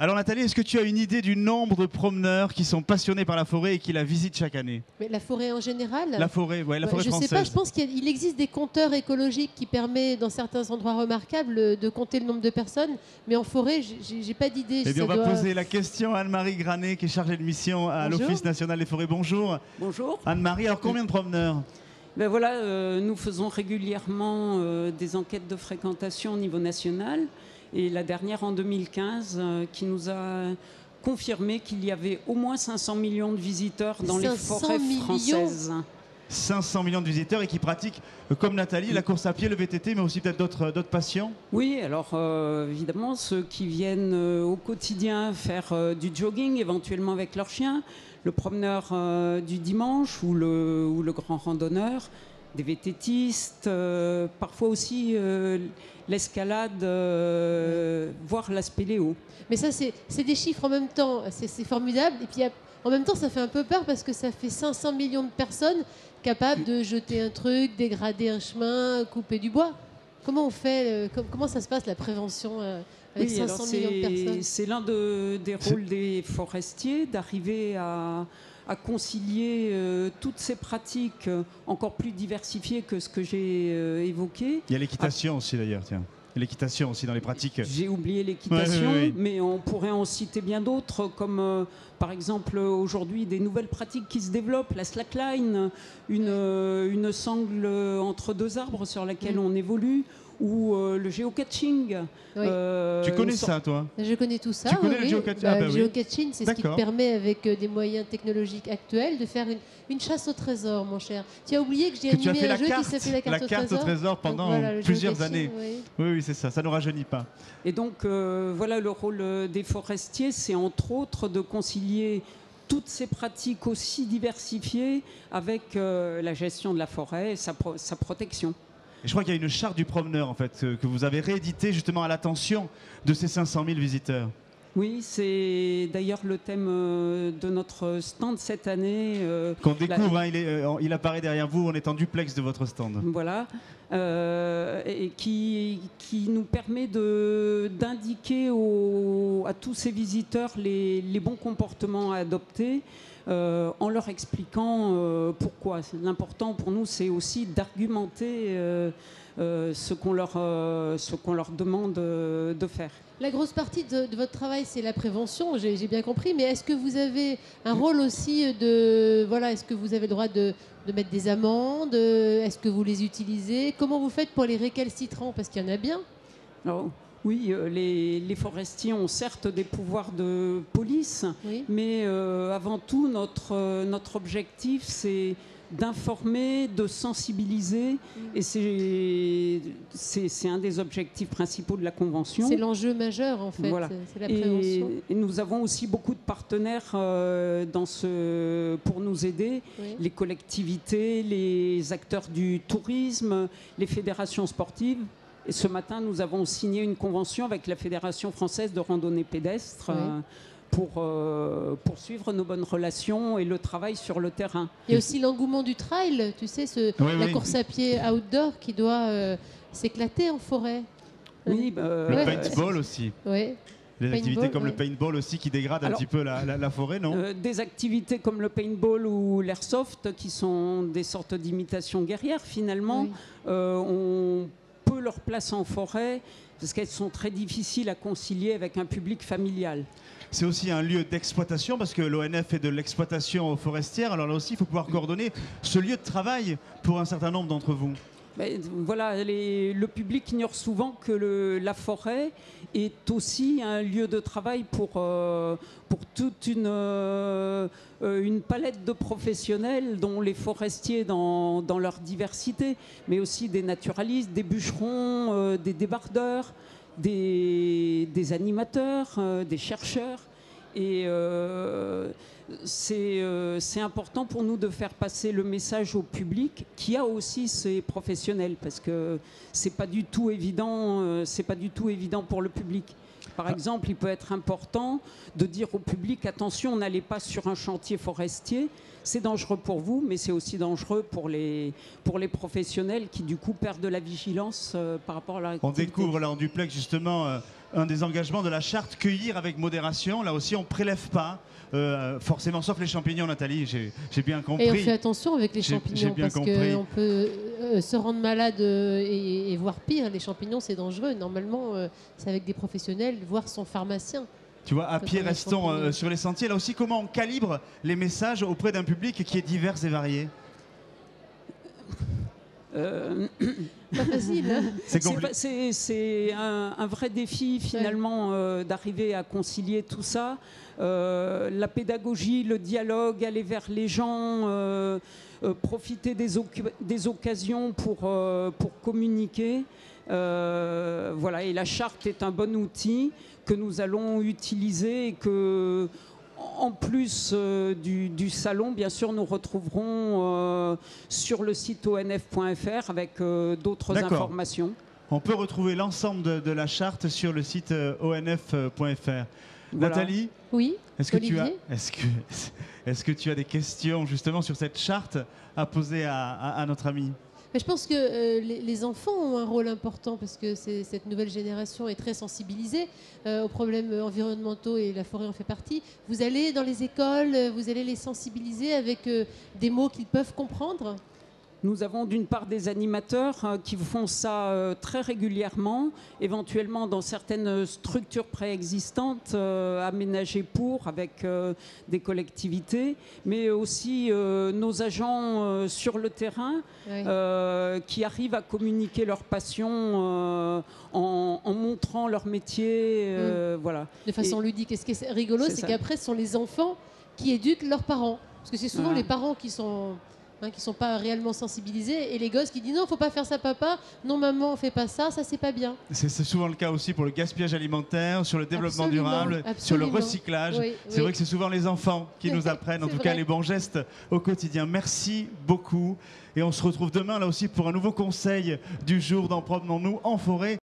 Alors Nathalie, est-ce que tu as une idée du nombre de promeneurs qui sont passionnés par la forêt et qui la visitent chaque année? Mais la forêt en général? La forêt, ouais, la forêt je française. sais pas, je pense qu'il existe des compteurs écologiques qui permettent, dans certains endroits remarquables, de compter le nombre de personnes. Mais en forêt, j'ai pas d'idée. Eh bien, on va poser la question à Anne-Marie Granet, qui est chargée de mission à l'Office national des forêts. Bonjour. Bonjour. Anne-Marie, alors combien de promeneurs? Ben voilà, nous faisons régulièrement des enquêtes de fréquentation au niveau national. Et la dernière en 2015 qui nous a confirmé qu'il y avait au moins 500 millions de visiteurs dans les forêts françaises. 500 millions de visiteurs et qui pratiquent, comme Nathalie, la course à pied, le VTT, mais aussi peut-être d'autres passions? Oui, alors évidemment, ceux qui viennent au quotidien faire du jogging, éventuellement avec leur chien, le promeneur du dimanche ou le grand randonneur, des VTTistes, parfois aussi l'escalade, voire la spéléo. Mais ça, c'est des chiffres en même temps, c'est formidable. Et puis en même temps, ça fait un peu peur parce que ça fait 500 millions de personnes capables de jeter un truc, dégrader un chemin, couper du bois. Comment on fait comment ça se passe la prévention avec 500 millions de personnes? C'est l'un des rôles des forestiers d'arriver à concilier toutes ces pratiques encore plus diversifiées que ce que j'ai évoqué. Il y a l'équitation aussi d'ailleurs, tiens. L'équitation aussi dans les pratiques. J'ai oublié l'équitation, oui. mais on pourrait en citer bien d'autres, comme par exemple aujourd'hui des nouvelles pratiques qui se développent, la slackline, une sangle entre deux arbres sur laquelle on évolue, ou le géocaching. Oui. Tu connais ça, toi? Je connais tout ça. Tu connais le géocaching? Le géocaching, c'est ce qui te permet, avec des moyens technologiques actuels, de faire une chasse au trésor, mon cher. Tu as oublié que j'ai animé un jeu qui s'appelait la carte au trésor pendant plusieurs années. Oui, c'est ça. Ça ne nous rajeunit pas. Et donc, voilà, le rôle des forestiers, c'est entre autres de concilier toutes ces pratiques aussi diversifiées avec la gestion de la forêt et sa protection. Et je crois qu'il y a une charte du promeneur en fait que vous avez rééditée justement à l'attention de ces 500 000 visiteurs. Oui, c'est d'ailleurs le thème de notre stand cette année. Qu'on découvre, il apparaît derrière vous, on est en duplex de votre stand. Voilà, et qui nous permet d'indiquer à tous ces visiteurs les bons comportements à adopter. En leur expliquant pourquoi. L'important pour nous, c'est aussi d'argumenter ce qu'on leur demande de faire. La grosse partie de votre travail, c'est la prévention, j'ai bien compris, mais est-ce que vous avez un rôle aussi de... Voilà, est-ce que vous avez le droit de mettre des amendes? Est-ce que vous les utilisez? Comment vous faites pour les récalcitrants? Parce qu'il y en a bien. Alors, oui, les forestiers ont certes des pouvoirs de police, oui, mais avant tout, notre objectif, c'est d'informer, de sensibiliser, et c'est un des objectifs principaux de la Convention. C'est l'enjeu majeur, en fait, voilà. C'est la prévention. Et nous avons aussi beaucoup de partenaires pour nous aider, oui, les collectivités, les acteurs du tourisme, les fédérations sportives. Et ce matin, nous avons signé une convention avec la Fédération française de randonnée pédestre, oui, pour poursuivre nos bonnes relations et le travail sur le terrain. Il y a aussi l'engouement du trail, tu sais, la course à pied outdoor qui doit s'éclater en forêt. Oui, le paintball aussi. Oui. Les activités comme le paintball aussi qui dégradent un petit peu la forêt, non? Des activités comme le paintball ou l'airsoft qui sont des sortes d'imitations guerrières finalement, oui, ont peu leur place en forêt parce qu'elles sont très difficiles à concilier avec un public familial. C'est aussi un lieu d'exploitation parce que l'ONF fait de l'exploitation forestière. Alors là aussi, il faut pouvoir coordonner ce lieu de travail pour un certain nombre d'entre vous. Ben, voilà, le public ignore souvent que la forêt est aussi un lieu de travail pour toute une palette de professionnels, dont les forestiers dans leur diversité, mais aussi des naturalistes, des bûcherons, des débardeurs, des animateurs, des chercheurs. Et c'est important pour nous de faire passer le message au public qui a aussi ses professionnels, parce que c'est pas du tout évident, pour le public. Par exemple, il peut être important de dire au public attention, n'allez pas sur un chantier forestier, c'est dangereux pour vous, mais c'est aussi dangereux pour les professionnels qui du coup perdent de la vigilance par rapport à leur activité. On découvre là en duplex justement un des engagements de la charte, cueillir avec modération. Là aussi, on ne prélève pas. Forcément, sauf les champignons, Nathalie, j'ai bien compris. Et on fait attention avec les champignons parce qu'on peut se rendre malade et voire pire. Les champignons, c'est dangereux. Normalement, c'est avec des professionnels, voire son pharmacien. Tu vois, à pied, restons sur les sentiers. Là aussi, comment on calibre les messages auprès d'un public qui est divers et varié? Pas facile. Hein. C'est un vrai défi finalement d'arriver à concilier tout ça. La pédagogie, le dialogue, aller vers les gens, profiter des occasions pour communiquer. Voilà, et la charte est un bon outil que nous allons utiliser et que, en plus du salon, bien sûr, nous retrouverons sur le site onf.fr avec d'autres informations. On peut retrouver l'ensemble de la charte sur le site onf.fr. Voilà. Nathalie, oui, est-ce que tu as des questions justement sur cette charte à poser à notre ami? Mais je pense que les enfants ont un rôle important parce que cette nouvelle génération est très sensibilisée aux problèmes environnementaux et la forêt en fait partie. Vous allez dans les écoles, vous allez les sensibiliser avec des mots qu'ils peuvent comprendre? Nous avons d'une part des animateurs qui font ça très régulièrement, éventuellement dans certaines structures préexistantes aménagées avec des collectivités, mais aussi nos agents sur le terrain qui arrivent à communiquer leur passion en montrant leur métier. Voilà. De façon ludique. Et ce qui est rigolo, c'est qu'après, ce sont les enfants qui éduquent leurs parents. Parce que c'est souvent les parents qui sont pas réellement sensibilisés, et les gosses qui disent non, faut pas faire ça papa, non maman, on fait pas ça, ça c'est pas bien. C'est souvent le cas aussi pour le gaspillage alimentaire, sur le développement durable, sur le recyclage. C'est vrai que c'est souvent les enfants qui nous apprennent, en tout cas les bons gestes au quotidien. Merci beaucoup, et on se retrouve demain là aussi pour un nouveau conseil du jour dans Promenons-nous en forêt.